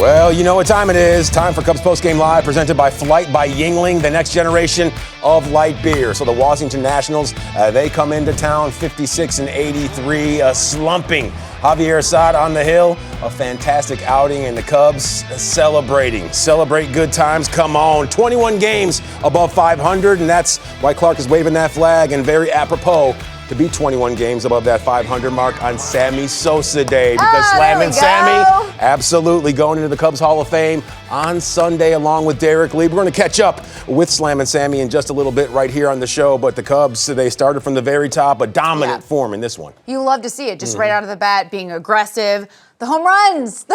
Well, you know what time it is. Time for Cubs Postgame Live, presented by Flight by Yuengling, the next generation of light beer. So the Washington Nationals, they come into town 56-83, slumping. Javier Assad on the hill, a fantastic outing, and the Cubs celebrating. Celebrate good times, come on. 21 games above 500, and that's why Clark is waving that flag, and very apropos to be 21 games above that 500 mark on Sammy Sosa Day, because Slammin' Sammy absolutely going into the Cubs Hall of Fame on Sunday along with Derek Lee. We're going to catch up with Slammin' Sammy in just a little bit right here on the show, but the Cubs, they started from the very top, a dominant form in this one. You love to see it, just right out of the bat, being aggressive. The home runs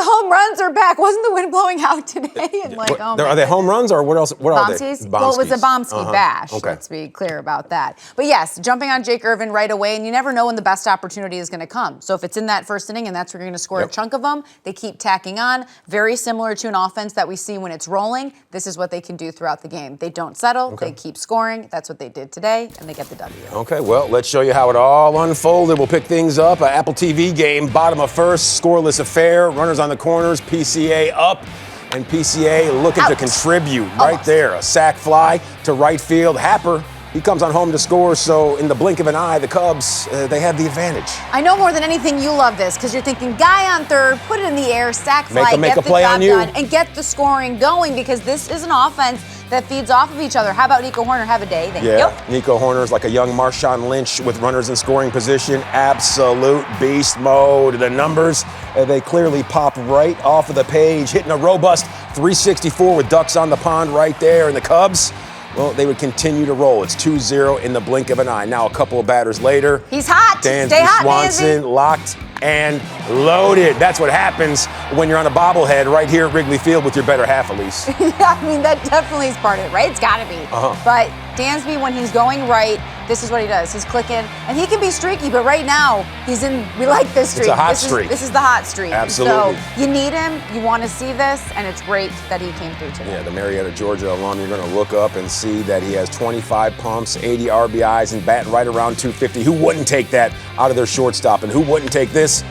are back. Wasn't the wind blowing out today? And Are they home runs or what else? What are they? Bomskis? Well, it was a Bomsky bash. Okay. Let's be clear about that. But yes, jumping on Jake Irvin right away, and you never know when the best opportunity is going to come. So if it's in that first inning and that's where you're going to score a chunk of them, they keep tacking on. Very similar to an offense that we see when it's rolling. This is what they can do throughout the game. They don't settle. They keep scoring. That's what they did today, and they get the W. Okay, well, let's show you how it all unfolded. We'll pick things up. An Apple TV game, bottom of first, scoreless affair. Runners on the corners, PCA up, and PCA looking to contribute right there. A sac fly to right field. Happer, he comes on home to score, so in the blink of an eye, the Cubs, they have the advantage. I know more than anything you love this, because you're thinking guy on third, put it in the air, sac fly, make get a the play job on you. done, and get the scoring going, because this is an offense that feeds off of each other. How about Nico Horner? Have a day. Thank you. Nico Horner is like a young Marshawn Lynch with runners in scoring position. Absolute beast mode. The numbers, they clearly pop right off of the page, hitting a robust 364 with ducks on the pond right there. And the Cubs, well, they would continue to roll. It's 2-0 in the blink of an eye. Now a couple of batters later. He's hot. Dansby Stay hot, Swanson Dansby. Locked and loaded. That's what happens when you're on a bobblehead right here at Wrigley Field with your better half, Elise. Yeah, I mean, that definitely is part of it, right? It's got to be. But Dansby, when he's going right, this is what he does. He's clicking, and he can be streaky, but right now, we like this streak. It's a hot streak. This is the hot streak. Absolutely. So you need him, you want to see this, and it's great that he came through today. Yeah, the Marietta, Georgia alum, you're going to look up and see that he has 25 pumps, 80 RBIs, and batting right around 250. Who wouldn't take that out of their shortstop, and who wouldn't take this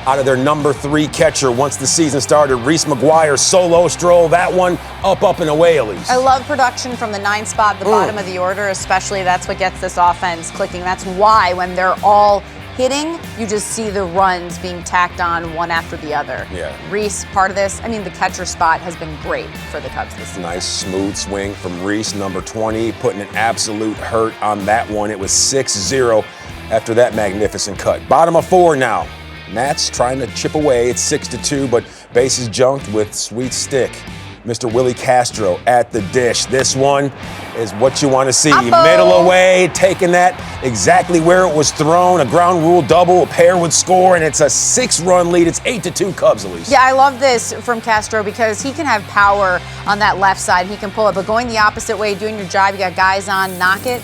out of their number 3 catcher once the season started? Reese McGuire solo stroll, that one up and away, Elise. I love production from the 9 spot at the bottom of the order, especially that's what gets this offense clicking. That's why when they're all hitting, you just see the runs being tacked on one after the other. Yeah. Reese, part of this. I mean, the catcher spot has been great for the Cubs this season. Nice smooth swing from Reese, number 20, putting an absolute hurt on that one. It was 6-0 after that magnificent cut. Bottom of 4 now. Nats trying to chip away. It's 6-2, but bases junked with sweet stick. Mr. Willie Castro at the dish. This one is what you want to see. Middle away, taking that exactly where it was thrown. A ground rule double, a pair would score, and it's a 6-run lead. It's 8-2 Cubs, Elise. Yeah, I love this from Castro because he can have power on that left side. He can pull it, but going the opposite way, doing your job, you got guys on, knock him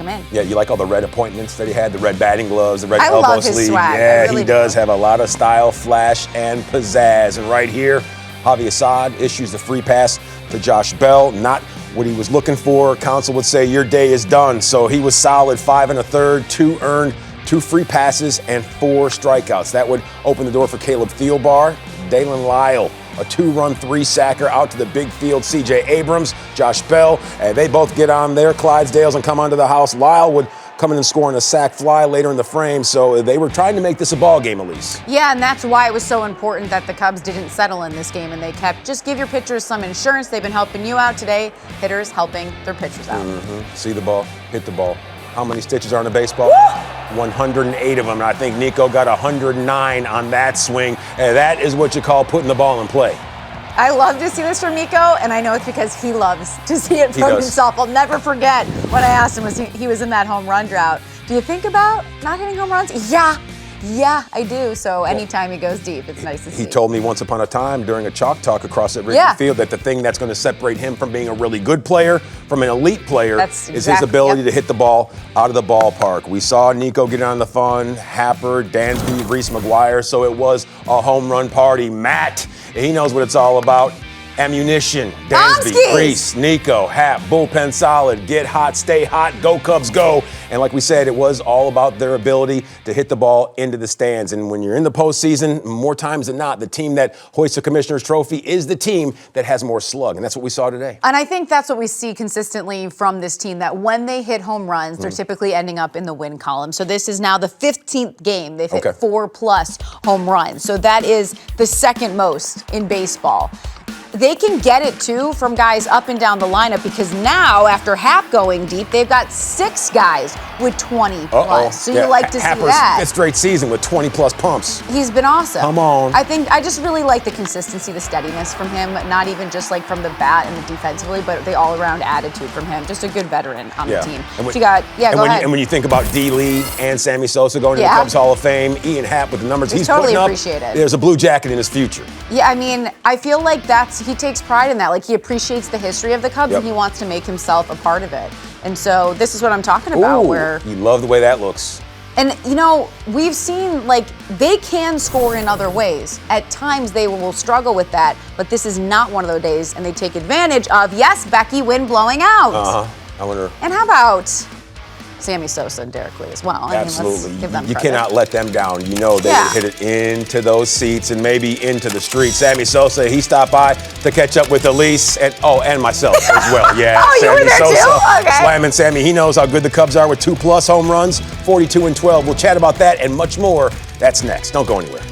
in. Yeah, you like all the red appointments that he had, the red batting gloves, the red elbow love his sleeve. swag. Yeah, really he does have a lot of style, flash, and pizzazz. And right here, Javier Assad issues the free pass to Josh Bell. Not what he was looking for. Counsel would say your day is done. So he was solid, 5 1/3, 2 earned, 2 free passes, and 4 strikeouts. That would open the door for Caleb Thielbar. Dalen Lyle, a 2-run 3-sacker out to the big field. C.J. Abrams, Josh Bell, and they both get on their Clydesdales and come onto the house. Lyle would come in and score on a sac fly later in the frame, so they were trying to make this a ball game, Elise. Yeah, and that's why it was so important that the Cubs didn't settle in this game, and they kept, just give your pitchers some insurance. They've been helping you out today. Hitters helping their pitchers out. See the ball, hit the ball. How many stitches are in a baseball? 108 of them, and I think Nico got 109 on that swing. And that is what you call putting the ball in play. I love to see this from Nico, and I know it's because he loves to see it from himself. I'll never forget when I asked him, he was in that home run drought. Do you think about not hitting home runs? Yeah, I do. So anytime he goes deep, it's nice to see. He told me once upon a time during a chalk talk across at Wrigley Field that the thing that's going to separate him from being a really good player from an elite player is his ability to hit the ball out of the ballpark. We saw Nico get on the fun, Happer, Dansby, Reese McGuire, so it was a home run party. Matt, he knows what it's all about. Ammunition, Dansby, Reese, Nico, Hap, bullpen solid, get hot, stay hot, go Cubs go. And like we said, it was all about their ability to hit the ball into the stands. And when you're in the postseason, more times than not, the team that hoists the Commissioner's Trophy is the team that has more slug. And that's what we saw today. And I think that's what we see consistently from this team, that when they hit home runs, they're typically ending up in the win column. So this is now the 15th game they've hit 4+ home runs. So that is the second most in baseball. They can get it, too, from guys up and down the lineup, because now, after Hap going deep, they've got 6 guys with 20+. So you like to see that. Fifth straight season with 20+ pumps. He's been awesome. Come on. I just really like the consistency, the steadiness from him, not even just like from the bat and the defensively, but the all-around attitude from him. Just a good veteran on the team. And go ahead. And when you think about D. Lee and Sammy Sosa going to the Cubs Hall of Fame, Ian Happ with the numbers he's totally putting up, appreciated. There's a blue jacket in his future. Yeah, I mean, I feel like he takes pride in that. Like, he appreciates the history of the Cubs, and he wants to make himself a part of it. And so this is what I'm talking about. Where you love the way that looks. And, we've seen, like, they can score in other ways. At times, they will struggle with that, but this is not one of those days, and they take advantage of, yes, Becky, wind blowing out. I wonder. And how about Sammy Sosa and Derek Lee as well? Absolutely. I mean, let's give them you credit. cannot let them down. They hit it into those seats and maybe into the streets. Sammy Sosa, he stopped by to catch up with Elise and myself as well. Yeah, you were there Sosa, too? Okay. Slamming Sammy. He knows how good the Cubs are with 2+ home runs, 42-12. We'll chat about that and much more. That's next. Don't go anywhere.